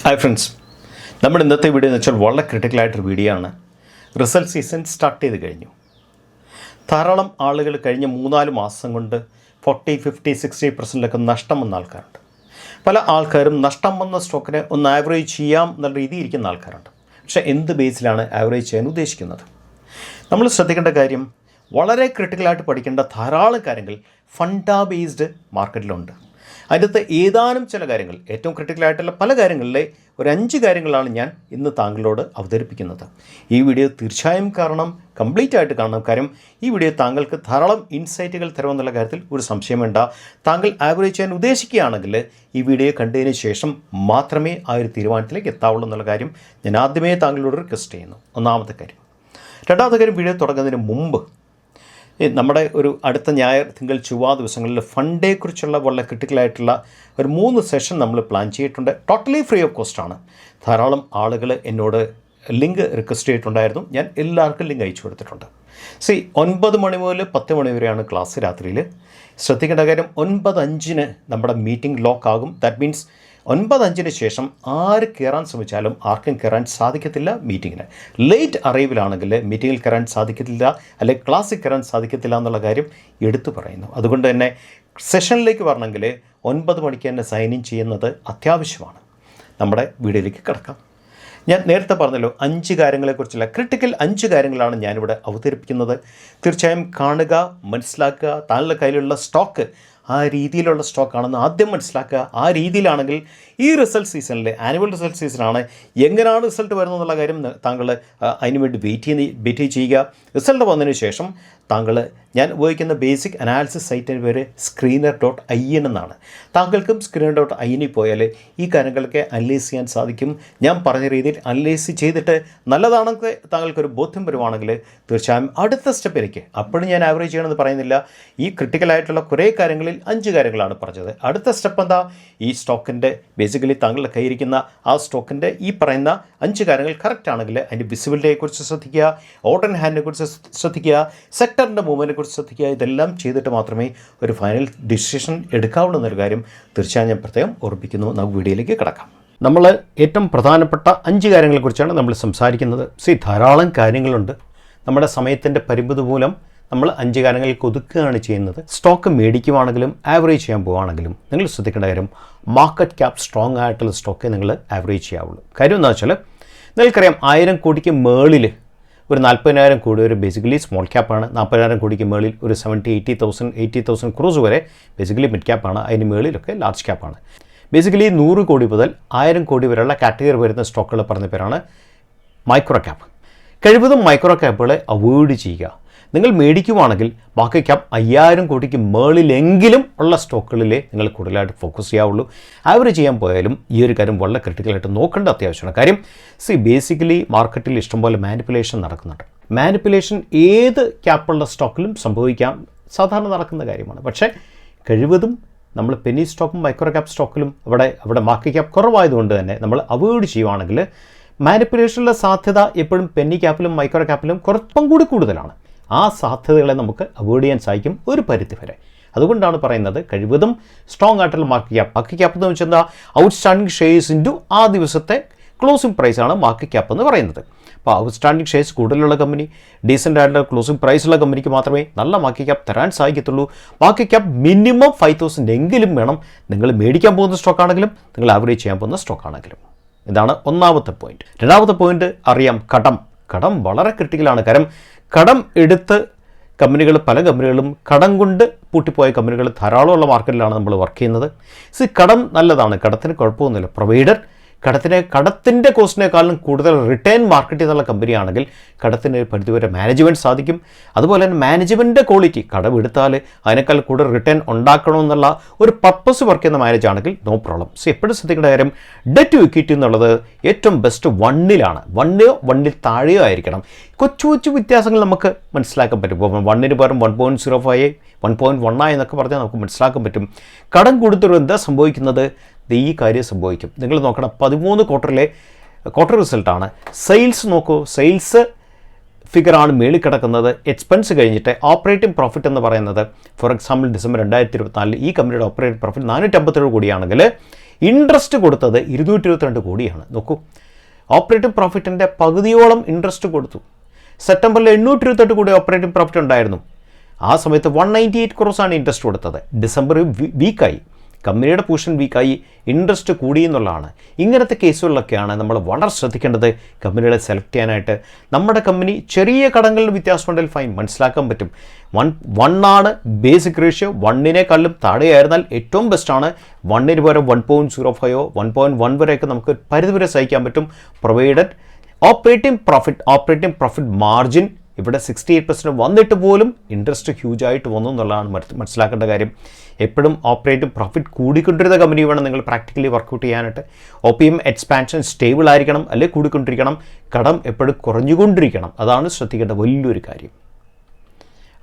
Hi friends, നമ്മുടെ ഇന്നത്തെ video എന്ന് വെച്ചാൽ വളരെ ക്രിട്ടിക്കലായിട്ടൊരു വീഡിയോ ആണ്. റിസൾട്ട് സീസൺ സ്റ്റാർട്ട് ചെയ്ത് കഴിഞ്ഞു. ധാരാളം ആളുകൾ കഴിഞ്ഞ 3-4 മാസം കൊണ്ട് 40, 50, 60% നഷ്ടം വന്ന ആൾക്കാരുണ്ട്. പല ആൾക്കാരും നഷ്ടം വന്ന സ്റ്റോക്കിനെ ഒന്ന് ആവറേജ് ചെയ്യാം എന്നുള്ള രീതിയിൽ ഇരിക്കുന്ന ആൾക്കാരുണ്ട്. പക്ഷേ എന്ത് ബേസിലാണ് ആവറേജ് ചെയ്യാൻ ഉദ്ദേശിക്കുന്നത്? നമ്മൾ ശ്രദ്ധിക്കേണ്ട കാര്യം, വളരെ ക്രിട്ടിക്കലായിട്ട് പഠിക്കേണ്ട ധാരാളം കാര്യങ്ങൾ ഫണ്ടാ ബേസ്ഡ് മാർക്കറ്റിലുണ്ട്. അതിനകത്ത് ഏതാനും ചില കാര്യങ്ങൾ, ഏറ്റവും ക്രിട്ടിക്കലായിട്ടുള്ള പല കാര്യങ്ങളിലെ ഒരു 5 കാര്യങ്ങളാണ് ഞാൻ ഇന്ന് താങ്കളോട് അവതരിപ്പിക്കുന്നത്. ഈ വീഡിയോ തീർച്ചയായും കംപ്ലീറ്റ് ആയിട്ട് കാണണം. കാര്യം ഈ വീഡിയോ താങ്കൾക്ക് ധാരാളം ഇൻസൈറ്റുകൾ തരുമെന്നുള്ള കാര്യത്തിൽ ഒരു സംശയം വേണ്ട. താങ്കൾ ആവറേജ് ചെയ്യാൻ ഉദ്ദേശിക്കുകയാണെങ്കിൽ ഈ വീഡിയോ കണ്ടതിന് ശേഷം മാത്രമേ ആ ഒരു തീരുമാനത്തിലേക്ക് എത്താവുള്ളൂ എന്നുള്ള കാര്യം ഞാൻ ആദ്യമേ താങ്കളോട് റിക്വസ്റ്റ് ചെയ്യുന്നു. ഒന്നാമത്തെ കാര്യം. രണ്ടാമത്തെ കാര്യം, വീഡിയോ തുടങ്ങുന്നതിന് മുമ്പ് നമ്മുടെ ഒരു അടുത്ത ഞായർ, തിങ്കൾ, ചൊവ്വ ദിവസങ്ങളിൽ ഫണ്ടേക്കുറിച്ചുള്ള വളരെ ക്രിട്ടിക്കലായിട്ടുള്ള ഒരു 3 സെഷൻ നമ്മൾ പ്ലാൻ ചെയ്തിട്ടുണ്ട്. ടോട്ടലി ഫ്രീ ഓഫ് കോസ്റ്റാണ്. ധാരാളം ആളുകൾ എന്നോട് ലിങ്ക് റിക്വസ്റ്റ് ചെയ്തിട്ടുണ്ടായിരുന്നു. ഞാൻ എല്ലാവർക്കും ലിങ്ക് അയച്ചു കൊടുത്തിട്ടുണ്ട്. 9 മണി മുതൽ 10 മണി വരെയാണ് ക്ലാസ് രാത്രിയിൽ. ശ്രദ്ധിക്കേണ്ട കാര്യം, 9:05 നമ്മുടെ മീറ്റിംഗ് ലോക്ക് ആകും. ദാറ്റ് മീൻസ് 9:05 ശേഷം ആര് കയറാൻ ശ്രമിച്ചാലും ആർക്കും കയറാൻ സാധിക്കത്തില്ല. മീറ്റിങ്ങിന് ലേറ്റ് അറൈവലാണെങ്കിൽ മീറ്റിങ്ങിൽ കയറാൻ സാധിക്കത്തില്ല, അല്ലെങ്കിൽ ക്ലാസ്സിൽ കയറാൻ സാധിക്കത്തില്ല എന്നുള്ള കാര്യം എടുത്തു പറയുന്നു. അതുകൊണ്ട് തന്നെ സെഷനിലേക്ക് വരണമെങ്കിൽ 9 മണിക്ക് തന്നെ സൈൻ ഇൻ ചെയ്യുന്നത് അത്യാവശ്യമാണ്. നമ്മുടെ വീഡിയോയിലേക്ക് കിടക്കാം. ഞാൻ നേരത്തെ പറഞ്ഞല്ലോ, 5 കാര്യങ്ങളെക്കുറിച്ചുള്ള ക്രിട്ടിക്കൽ 5 കാര്യങ്ങളാണ് ഞാനിവിടെ അവതരിപ്പിക്കുന്നത്. തീർച്ചയായും കാണുക, മനസ്സിലാക്കുക. താങ്കളുടെ കയ്യിലുള്ള സ്റ്റോക്ക് ആ രീതിയിലുള്ള സ്റ്റോക്കാണെന്ന് ആദ്യം മനസ്സിലാക്കുക. ആ രീതിയിലാണെങ്കിൽ ഈ റിസൾട്ട് സീസണിൽ, ആനുവൽ റിസൾട്ട് സീസണാണ്, എങ്ങനെയാണ് റിസൾട്ട് വരുന്നത് എന്നുള്ള കാര്യം താങ്കൾ അതിന് വേണ്ടി വെയിറ്റ് ചെയ്യുക. റിസൾട്ട് വന്നതിന് ശേഷം താങ്കൾ, ഞാൻ ഉപയോഗിക്കുന്ന ബേസിക് അനാലിസിസ് സൈറ്റിൻ്റെ പേര് screener.in എന്നാണ്. താങ്കൾക്കും screener.in പോയാൽ ഈ കാര്യങ്ങളൊക്കെ അനലൈസ് ചെയ്യാൻ സാധിക്കും. ഞാൻ പറഞ്ഞ രീതിയിൽ അനലൈസ് ചെയ്തിട്ട് നല്ലതാണെങ്കിൽ താങ്കൾക്കൊരു ബോധ്യം വരുവാണെങ്കിൽ തീർച്ചയായും അടുത്ത സ്റ്റെപ്പിലേക്ക്, അപ്പോഴും ഞാൻ ആവറേജ് ചെയ്യണമെന്ന് പറയുന്നില്ല, ഈ ക്രിട്ടിക്കലായിട്ടുള്ള കുറേ കാര്യങ്ങളിൽ 5 കാര്യങ്ങളാണ് പറഞ്ഞത്. അടുത്ത സ്റ്റെപ്പ് എന്താ? ഈ സ്റ്റോക്കിൻ്റെ ബേസിക്കലി താങ്കളുടെ കയ്യിരിക്കുന്ന ആ സ്റ്റോക്കിൻ്റെ ഈ പറയുന്ന 5 കാര്യങ്ങൾ കറക്റ്റ് ആണെങ്കിൽ അതിൻ്റെ വിസിബിലിറ്റിയെക്കുറിച്ച് ശ്രദ്ധിക്കുക, ഓർഡർ ഇൻ ഹാൻഡിനെ കുറിച്ച് ശ്രദ്ധിക്കുക, സെക്ടറിൻ്റെ മൂവ്മെൻറ്റിനെ കുറിച്ച് ശ്രദ്ധിക്കുക. ഇതെല്ലാം ചെയ്തിട്ട് മാത്രമേ ഒരു ഫൈനൽ ഡിസിഷൻ എടുക്കാവുള്ളൂ എന്നൊരു കാര്യം തീർച്ചയായും ഞാൻ പ്രത്യേകം ഓർമ്മിപ്പിക്കുന്നു. നമുക്ക് വീഡിയോയിലേക്ക് കിടക്കാം. നമ്മൾ ഏറ്റവും പ്രധാനപ്പെട്ട 5 കാര്യങ്ങളെക്കുറിച്ചാണ് നമ്മൾ സംസാരിക്കുന്നത്. ധാരാളം കാര്യങ്ങളുണ്ട്. നമ്മുടെ സമയത്തിൻ്റെ പരിമിതി മൂലം നമ്മൾ 5 കാര്യങ്ങൾക്ക് ഒതുക്കുകയാണ് ചെയ്യുന്നത്. സ്റ്റോക്ക് മേടിക്കുവാണെങ്കിലും ആവറേജ് ചെയ്യാൻ പോവുകയാണെങ്കിലും നിങ്ങൾ ശ്രദ്ധിക്കേണ്ട കാര്യം, മാർക്കറ്റ് ക്യാപ്പ് സ്ട്രോങ് ആയിട്ടുള്ള സ്റ്റോക്കേ നിങ്ങൾ ആവറേജ് ചെയ്യാവുള്ളൂ. കാര്യം എന്താ വെച്ചാൽ, നിങ്ങൾക്കറിയാം 1000 കോടിക്ക് മേളിൽ ഒരു 40,000 കോടി ഒരു ബേസിക്കലി സ്മോൾ ക്യാപ്പാണ്. 40,000 കോടിക്ക് മേളിൽ ഒരു 70,000-80,000 ക്രോസ് വരെ ബേസിക്കലി മിഡ് ക്യാപ്പാണ്. അതിന് മേളിലൊക്കെ ലാർജ് ക്യാപ്പാണ്. ബേസിക്കലി 100 കോടി മുതൽ 1000 കോടി വരെയുള്ള കാറ്റഗറി വരുന്ന സ്റ്റോക്കുകൾ പറഞ്ഞ പേരാണ് മൈക്രോ ക്യാപ്പ്. കഴിവതും മൈക്രോ ക്യാപ്പുകളെ അവോയ്ഡ് ചെയ്യുക. നിങ്ങൾ മേടിക്കുവാണെങ്കിൽ മാർക്കറ്റ് ക്യാപ്പ് 5000 കോടിക്ക് മേളിലെങ്കിലും ഉള്ള സ്റ്റോക്കുകളിലേ നിങ്ങൾ കൂടുതലായിട്ട് ഫോക്കസ് ചെയ്യാവുള്ളൂ. ആവറേജ് ചെയ്യാൻ പോയാലും ഈ ഒരു കാര്യം വളരെ ക്രിട്ടിക്കലായിട്ട് നോക്കേണ്ട അത്യാവശ്യമാണ്. കാര്യം ബേസിക്കലി മാർക്കറ്റിൽ ഇഷ്ടംപോലെ മാനിപ്പുലേഷൻ നടക്കുന്നുണ്ട്. മാനിപ്പുലേഷൻ ഏത് ക്യാപ്പുള്ള സ്റ്റോക്കിലും സംഭവിക്കാം, സാധാരണ നടക്കുന്ന കാര്യമാണ്. പക്ഷേ കഴിവതും നമ്മൾ പെന്നി സ്റ്റോക്കും മൈക്രോ ക്യാപ്പ് സ്റ്റോക്കിലും അവിടെ മാർക്കറ്റ് ക്യാപ്പ് കുറവായതുകൊണ്ട് തന്നെ നമ്മൾ അവോയ്ഡ് ചെയ്യുവാണെങ്കിൽ മാനിപ്പുലേഷനുള്ള സാധ്യത എപ്പോഴും പെന്നി ക്യാപ്പിലും മൈക്രോ ക്യാപ്പിലും കുറച്ചും കൂടി കൂടുതലാണ്. ആ സാധ്യതകളെ നമുക്ക് അവോയ്ഡ് ചെയ്യാൻ സാധിക്കും ഒരു പരിധി വരെ. അതുകൊണ്ടാണ് പറയുന്നത്, കഴിവതും സ്ട്രോങ് ആയിട്ടുള്ള മാർക്കറ്റ് ക്യാപ്പ് എന്ന് വെച്ചാൽ ഔട്ട്സ്റ്റാൻഡിംഗ് ഷെയർസ് ഇൻറ്റു ആ ദിവസത്തെ ക്ലോസിംഗ് പ്രൈസാണ് മാർക്കറ്റ് ക്യാപ്പ് എന്ന് പറയുന്നത്. അപ്പോൾ ഔട്ട്സ്റ്റാൻഡിംഗ് ഷെയർസ് കൂടുതലുള്ള കമ്പനി, ഡീസൻ്റ് ആയിട്ടുള്ള ക്ലോസിംഗ് പ്രൈസുള്ള കമ്പനിക്ക് മാത്രമേ നല്ല മാർക്കറ്റ് ക്യാപ്പ് തരാൻ സാധിക്കത്തുള്ളൂ. മാർക്കറ്റ് ക്യാപ്പ് മിനിമം 5,000 എങ്കിലും വേണം, നിങ്ങൾ മേടിക്കാൻ പോകുന്ന സ്റ്റോക്കാണെങ്കിലും നിങ്ങൾ ആവറേജ് ചെയ്യാൻ പോകുന്ന സ്റ്റോക്കാണെങ്കിലും. ഇതാണ് ഒന്നാമത്തെ പോയിന്റ്. രണ്ടാമത്തെ പോയിന്റ് അറിയാം, കടം വളരെ ക്രിട്ടിക്കലാണ്. കാരണം കടം എടുത്ത് പല കമ്പനികളും കടം കൊണ്ട് പൂട്ടിപ്പോയ കമ്പനികൾ ധാരാളമുള്ള മാർക്കറ്റിലാണ് നമ്മൾ വർക്ക് ചെയ്യുന്നത്. കടം നല്ലതാണ്, കടത്തിന് കുഴപ്പമൊന്നുമില്ല. പ്രൊവൈഡർ കടത്തിൻ്റെ കോസ്റ്റിനേക്കാളും കൂടുതൽ റിട്ടേൺ മാർക്കറ്റ് ചെയ്യുന്ന കമ്പനിയാണെങ്കിൽ കടത്തിന് ഒരു പരിധിവരെ മാനേജ്മെൻറ്റ് സാധിക്കും. അതുപോലെ തന്നെ മാനേജ്മെൻറ്റിൻ്റെ ക്വാളിറ്റി, കടം എടുത്താൽ അതിനേക്കാൾ കൂടുതൽ റിട്ടേൺ ഉണ്ടാക്കണമെന്നുള്ള ഒരു പർപ്പസ് വർക്ക് ചെയ്യുന്ന മാനേജ് ആണെങ്കിൽ നോ പ്രോബ്ലം. എപ്പോഴും ശ്രദ്ധിക്കേണ്ട കാര്യം, ഡെറ്റ് ടു ഇക്വിറ്റി എന്നുള്ളത് ഏറ്റവും ബെസ്റ്റ് 1ലാണ്. 1ൽ താഴെയോ ആയിരിക്കണം. കൊച്ചു വ്യത്യാസങ്ങൾ നമുക്ക് മനസ്സിലാക്കാൻ പറ്റും. ഇപ്പോൾ 1ന് പകരം 1.05 1.1 എന്നൊക്കെ പറഞ്ഞാൽ നമുക്ക് മനസ്സിലാക്കാൻ പറ്റും. കടം കൊടുത്തൊരു എന്താ സംഭവിക്കുന്നത്? ഈ കാര്യം സംഭവിക്കും. നിങ്ങൾ നോക്കണം, 13 ക്വാർട്ടർ റിസൾട്ടാണ്. സെയിൽസ് നോക്കൂ, സെയിൽസ് ഫിഗറാണ് മേളിൽ കിടക്കുന്നത്. എക്സ്പെൻസ് കഴിഞ്ഞിട്ട് ഓപ്പറേറ്റിംഗ് പ്രോഫിറ്റ് എന്ന് പറയുന്നത് ഫോർ എക്സാമ്പിൾ ഡിസംബർ 2024 ഈ കമ്പനിയുടെ ഓപ്പറേറ്റിംഗ് പ്രോഫിറ്റ് 457 കോടിയാണെങ്കിൽ ഇൻട്രസ്റ്റ് കൊടുത്തത് 222 കോടിയാണ്. നോക്കൂ, ഓപ്പറേറ്റിംഗ് പ്രോഫിറ്റിൻ്റെ പകുതിയോളം ഇൻട്രസ്റ്റ് കൊടുത്തു. സെപ്റ്റംബറിൽ 828 കോടി ഓപ്പറേറ്റിംഗ് പ്രോഫിറ്റ് ഉണ്ടായിരുന്നു. ആ സമയത്ത് 198 ക്രോസാണ് ഇൻട്രസ്റ്റ് കൊടുത്തത്. ഡിസംബർ വീക്കായി, കമ്പനിയുടെ പൊസിഷൻ വീക്കായി, ഇൻട്രസ്റ്റ് കൂടി എന്നുള്ളതാണ്. ഇങ്ങനത്തെ കേസുകളിലൊക്കെയാണ് നമ്മൾ വളരെ ശ്രദ്ധിക്കേണ്ടത് കമ്പനികളെ സെലക്ട് ചെയ്യാനായിട്ട്. നമ്മുടെ കമ്പനി ചെറിയ കടങ്ങളിൽ വ്യത്യാസമുണ്ടെങ്കിൽ ഫൈൻ, മനസ്സിലാക്കാൻ പറ്റും. 1 ആണ് ബേസിക് റേഷ്യോ. 1-നേക്കാളും താഴെയായിരുന്നാൽ ഏറ്റവും ബെസ്റ്റാണ്. 1-ന് പകരം 1.05 1.1 വരെയൊക്കെ നമുക്ക് പരിധിവരെ സഹിക്കാൻ പറ്റും, പ്രൊവൈഡഡ് ഓപ്പറേറ്റിംഗ് പ്രോഫിറ്റ് മാർജിൻ ഇവിടെ 68% വന്നിട്ട് പോലും ഇൻട്രസ്റ്റ് ഹ്യൂജായിട്ട് വന്നു എന്നുള്ളതാണ് മനസ്സിലാക്കേണ്ട കാര്യം. എപ്പോഴും ഓപ്പറേറ്റിംഗ് പ്രോഫിറ്റ് കൂടിക്കൊണ്ടിരുന്ന കമ്പനി വേണം നിങ്ങൾ പ്രാക്ടിക്കലി വർക്കൗട്ട് ചെയ്യാനായിട്ട്. OPM എക്സ്പാൻഷൻ സ്റ്റേബിൾ ആയിരിക്കണം, അല്ലെങ്കിൽ കൂടിക്കൊണ്ടിരിക്കണം. കടം എപ്പോഴും കുറഞ്ഞുകൊണ്ടിരിക്കണം. അതാണ് ശ്രദ്ധിക്കേണ്ട വലിയൊരു കാര്യം.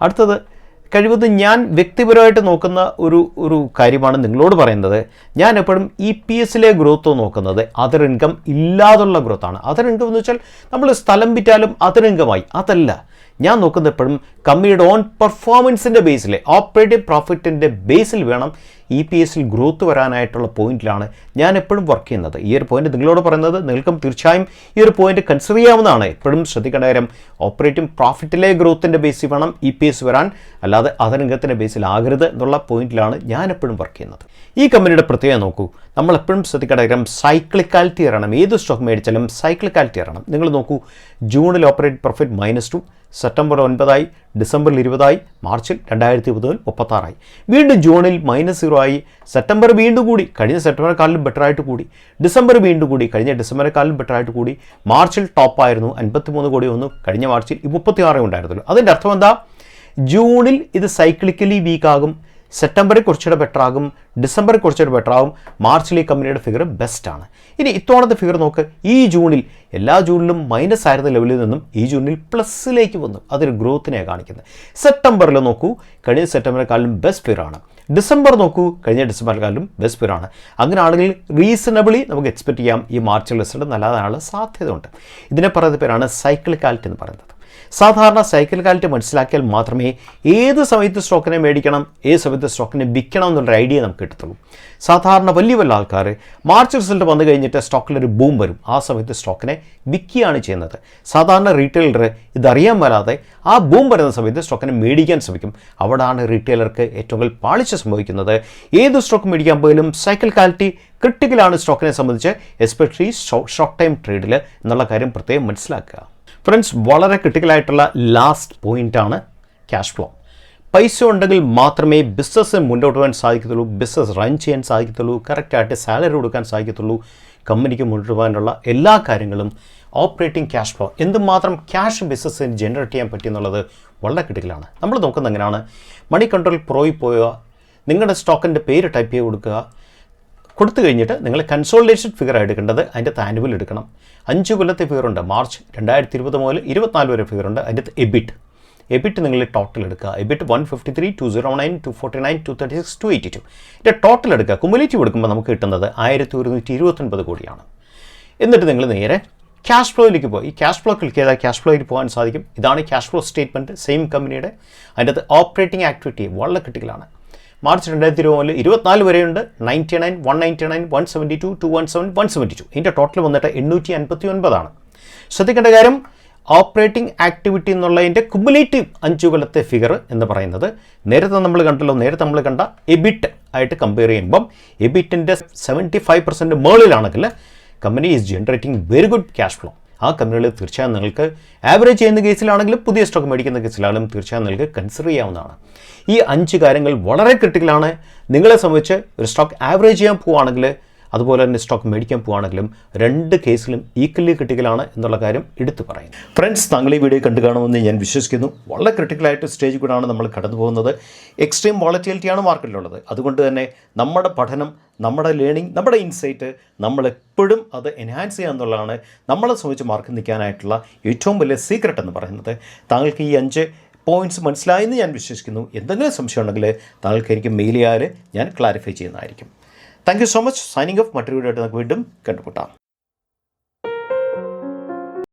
അടുത്തത് കഴിവതും ഞാൻ വ്യക്തിപരമായിട്ട് നോക്കുന്ന ഒരു കാര്യമാണ് നിങ്ങളോട് പറയുന്നത്. ഞാൻ എപ്പോഴും EPSലെ ഗ്രോത്ത് നോക്കുന്നത് അതർ ഇൻകം ഇല്ലാതുള്ള ഗ്രോത്താണ്. അതർ ഇൻകം എന്ന് വെച്ചാൽ നമ്മൾ സ്ഥലം വിറ്റാലും അതർ ഇൻകമായി, അതല്ല. ഞാൻ നോക്കുന്നത് എപ്പോഴും കമ്പനിയുടെ ഓൺ പെർഫോമൻസിൻ്റെ ബേസിൽ, ഓപ്പറേറ്റിംഗ് പ്രോഫിറ്റിൻ്റെ ബേസിൽ വേണം EPSൽ ഗ്രോത്ത് വരാനായിട്ടുള്ള പോയിന്റിലാണ് ഞാൻ എപ്പോഴും വർക്ക് ചെയ്യുന്നത്. ഈ ഒരു പോയിന്റ് നിങ്ങളോട് പറയുന്നത് നിങ്ങൾക്കും തീർച്ചയായും ഈ ഒരു പോയിന്റ് കൺസിഡർ ചെയ്യാവുന്നതാണ്. എപ്പോഴും ശ്രദ്ധിക്കേണ്ട കാര്യം ഓപ്പറേറ്റിംഗ് പ്രോഫിറ്റിലെ ഗ്രോത്തിൻ്റെ ബേസിൽ വേണം EPS വരാൻ, അല്ലാതെ അതർ ഇൻകത്തിൻ്റെ ബേസിലാകരുത് എന്നുള്ള പോയിന്റിലാണ് ഞാൻ എപ്പോഴും വർക്ക് ചെയ്യുന്നത്. ഈ കമ്പനിയുടെ പ്രത്യേകത നോക്കൂ, നമ്മൾ എപ്പോഴും ശ്രദ്ധിക്കേണ്ട കാര്യം സൈക്ലിക്കാലിറ്റി അറിയണം. ഏത് സ്റ്റോക്ക് മേടിച്ചാലും സൈക്ലിക്കാലിറ്റി അറിയണം. നിങ്ങൾ നോക്കൂ, ജൂണിൽ ഓപ്പറേറ്റിംഗ് പ്രോഫിറ്റ് -2, സെപ്റ്റംബർ 9 ഡിസംബറിൽ 20 മാർച്ചിൽ 2020 36 വീണ്ടും ജൂണിൽ -0 സെപ്റ്റംബർ വീണ്ടും കൂടി, കഴിഞ്ഞ സെപ്റ്റംബറേക്കാളും ബെറ്ററായിട്ട് കൂടി, ഡിസംബർ വീണ്ടും കൂടി, കഴിഞ്ഞ ഡിസംബറേക്കാളും ബെറ്ററായിട്ട് കൂടി, മാർച്ചിൽ ടോപ്പായിരുന്നു 53 കോടി വന്നു, കഴിഞ്ഞ മാർച്ചിൽ 36 ഉണ്ടായിരുന്നുള്ളൂ. അതിൻ്റെ അർത്ഥം എന്താ? ജൂണിൽ ഇത് സൈക്ലിക്കലി വീക്കാകും, സെപ്റ്റംബറിൽ കുറച്ചുകൂടെ ബെറ്റർ ആകും, ഡിസംബറിൽ കുറച്ചുകൂടെ ബെറ്റർ ആകും, മാർച്ചിൽ ഈ കമ്പനിയുടെ ഫിഗർ ബെസ്റ്റാണ്. ഇനി ഇത്തവണത്തെ ഫിഗർ നോക്ക്, ഈ ജൂണിൽ എല്ലാ ജൂണിലും മൈനസ് ആയിരുന്ന ലെവലിൽ നിന്നും ഈ ജൂണിൽ പ്ലസ്സിലേക്ക് വന്നു. അതൊരു ഗ്രോത്തിനെയാണ് കാണിക്കുന്നത്. സെപ്റ്റംബറിൽ നോക്കൂ, കഴിഞ്ഞ സെപ്റ്റംബറിനെക്കാളും ബെസ്റ്റ് ഫിഗറാണ്. ഡിസംബർ നോക്കൂ, കഴിഞ്ഞ ഡിസംബറിനെക്കാളും ബെസ്റ്റ് ഫിഗറാണ്. അങ്ങനെ ആണെങ്കിൽ റീസണബിളി നമുക്ക് എക്സ്പെക്ട് ചെയ്യാം ഈ മാർച്ചിൽ റിസൾട്ട് നല്ലതാനുള്ള സാധ്യതയുണ്ട്. ഇതിനെ പറയുന്ന പേരാണ് സൈക്ലിക്കാലിറ്റി എന്ന് പറയുന്നത്. സാധാരണ സൈക്ലിക്കാലിറ്റി മനസ്സിലാക്കിയാൽ മാത്രമേ ഏത് സമയത്ത് സ്റ്റോക്കിനെ മേടിക്കണം, ഏത് സമയത്ത് സ്റ്റോക്കിനെ വിൽക്കണം എന്നുള്ളൊരു ഐഡിയ നമുക്ക് കിട്ടത്തുള്ളൂ. സാധാരണ വലിയ ആൾക്കാർ മാർച്ച് റിസൾട്ട് വന്നു കഴിഞ്ഞിട്ട് സ്റ്റോക്കിലൊരു ബൂം വരും, ആ സമയത്ത് സ്റ്റോക്കിനെ വിൽക്കുകയാണ് ചെയ്യുന്നത്. സാധാരണ റീറ്റെയിലർ ഇതറിയാൻ വരാതെ ആ ബൂം വരുന്ന സമയത്ത് സ്റ്റോക്കിനെ മേടിക്കാൻ ശ്രമിക്കും. അവിടെയാണ് റീറ്റെയിലർക്ക് ഏറ്റവും കൂടുതൽ പാളിച്ച സംഭവിക്കുന്നത്. ഏത് സ്റ്റോക്ക് മേടിക്കാൻ പോയാലും സൈക്ലിക്കാലിറ്റി ക്രിട്ടിക്കലാണ് സ്റ്റോക്കിനെ സംബന്ധിച്ച്, എസ്പെഷ്യലി ഷോർട്ട് ടൈം ട്രേഡിൽ എന്നുള്ള കാര്യം പ്രത്യേകം മനസ്സിലാക്കുക. ഫ്രണ്ട്സ്, വളരെ ക്രിട്ടിക്കലായിട്ടുള്ള ലാസ്റ്റ് പോയിൻ്റാണ് ക്യാഷ് ഫ്ലോ. പൈസ ഉണ്ടെങ്കിൽ മാത്രമേ ബിസിനസ് മുന്നോട്ട് പോകാൻ സാധിക്കത്തുള്ളൂ, ബിസിനസ് റൺ ചെയ്യാൻ സാധിക്കത്തുള്ളൂ, കറക്റ്റായിട്ട് സാലറി കൊടുക്കാൻ സാധിക്കത്തുള്ളൂ. കമ്പനിക്ക് മുന്നോട്ട് പോകാനുള്ള എല്ലാ കാര്യങ്ങളും ഓപ്പറേറ്റിംഗ് ക്യാഷ് ഫ്ലോ, എന്തുമാത്രം ക്യാഷ് ബിസിനസ്സിന് ജനറേറ്റ് ചെയ്യാൻ പറ്റുമെന്നുള്ളത് വളരെ ക്രിട്ടിക്കലാണ്. നമ്മൾ നോക്കുന്നത് എങ്ങനെയാണ്? മണി കൺട്രോൾ പ്രോയിൽ പോവുക, നിങ്ങളുടെ സ്റ്റോക്കിൻ്റെ പേര് ടൈപ്പ് ചെയ്ത് കൊടുത്തു കഴിഞ്ഞിട്ട് നിങ്ങൾ കൺസോളിഡേഷൻ ഫിഗർ എടുക്കേണ്ടത് അതിൻ്റെ ആനുവൽ എടുക്കണം. 5 കൊല്ലത്തെ ഫിഗറുണ്ട്. മാർച്ച് 2020 മുതൽ 24 വരെ ഫിഗറുണ്ട്. അതിൻ്റെ എബിറ്റ് നിങ്ങൾ ടോട്ടൽ എടുക്കുക. എബിറ്റ് 153, 209, 249, 236, 282. ഇതിൻ്റെ ടോട്ടൽ എടുക്കുക. കുമുലേറ്റീവ് എടുക്കുമ്പോൾ നമുക്ക് കിട്ടുന്നത് 1129 കോടിയാണ്. എന്നിട്ട് നിങ്ങൾ നേരെ ക്യാഷ് ഫ്ലോയിലേക്ക് പോയി ഈ ക്യാഷ് ഫ്ലോ ക്ലിക്ക് ചെയ്താൽ ക്യാഷ് ഫ്ലോയിൽ പോകാൻ സാധിക്കും. ഇതാണ് ക്യാഷ് ഫ്ലോ സ്റ്റേറ്റ്മെൻറ്റ്, സെയിം കമ്പനിയുടെ. അതിൻ്റെ അകത്ത് ഓപ്പറേറ്റിംഗ് ആക്ടിവിറ്റി വളരെ ക്രിട്ടിക്കലാണ്. മാർച്ച് 2020 മുതൽ 24 വരെയുണ്ട്. 99, 199, 172, 217, 172. ഇതിൻ്റെ ടോട്ടൽ വന്നിട്ട് 859 ആണ്. ശ്രദ്ധിക്കേണ്ട കാര്യം, ഓപ്പറേറ്റിംഗ് ആക്ടിവിറ്റി എന്നുള്ളതിൻ്റെ കുമുലേറ്റീവ് 5 കൊല്ലത്തെ ഫിഗർ എന്ന് പറയുന്നത് നേരത്തെ നമ്മൾ കണ്ട എബിറ്റ് ആയിട്ട് കമ്പയർ ചെയ്യുമ്പം എബിറ്റിൻ്റെ 75% മുകളിലാണെങ്കിൽ company is generating very good cash flow. ആ കമ്പനികളിൽ തീർച്ചയായും നിങ്ങൾക്ക് ആവറേജ് ചെയ്യുന്ന കേസിലാണെങ്കിലും പുതിയ സ്റ്റോക്ക് മേടിക്കുന്ന കേസിലാണെങ്കിലും തീർച്ചയായും നിങ്ങൾക്ക് കൺസിഡർ ചെയ്യാവുന്നതാണ്. ഈ 5 കാര്യങ്ങൾ വളരെ ക്രിട്ടിക്കലാണ്. നിങ്ങളെ സംബന്ധിച്ച് ഒരു സ്റ്റോക്ക് ആവറേജ് ചെയ്യാൻ പോവുകയാണെങ്കിൽ, അതുപോലെ തന്നെ സ്റ്റോക്ക് മേടിക്കാൻ പോവുകയാണെങ്കിലും 2 കേസിലും ഈക്വലി ക്രിട്ടിക്കലാണ് എന്നുള്ള കാര്യം എടുത്തു പറയുന്നു. ഫ്രണ്ട്സ്, താങ്കൾ ഈ വീഡിയോ കണ്ടു കാണുമെന്ന് ഞാൻ വിശ്വസിക്കുന്നു. വളരെ ക്രിട്ടിക്കലായിട്ട് സ്റ്റേജ് കൂടാണ് നമ്മൾ കടന്നു പോകുന്നത്. എക്സ്ട്രീം വോളറ്റിലിറ്റിയാണ് മാർക്കറ്റിലുള്ളത്. അതുകൊണ്ട് തന്നെ നമ്മുടെ പഠനം, നമ്മുടെ ലേണിംഗ്, നമ്മുടെ ഇൻസൈറ്റ് നമ്മളെപ്പോഴും അത് എൻഹാൻസ് ചെയ്യുക എന്നുള്ളതാണ് നമ്മളെ സംബന്ധിച്ച് മാർക്കറ്റ് നിൽക്കാനായിട്ടുള്ള ഏറ്റവും വലിയ സീക്രട്ട് എന്ന് പറയുന്നത്. താങ്കൾക്ക് ഈ 5 പോയിൻറ്റ്സ് മനസ്സിലായെന്ന് ഞാൻ വിശ്വസിക്കുന്നു. എന്തെങ്കിലും സംശയം ഉണ്ടെങ്കിൽ താങ്കൾക്ക് എനിക്ക് മെയിൽ ചെയ്യാൻ ഞാൻ ക്ലാരിഫൈ ചെയ്യുന്നതായിരിക്കും. Thank you so much. Signing off. മറ്റൊരു വീഡിയോ ആയിട്ട് നമുക്ക് വീണ്ടും കണ്ടുമുട്ടാം.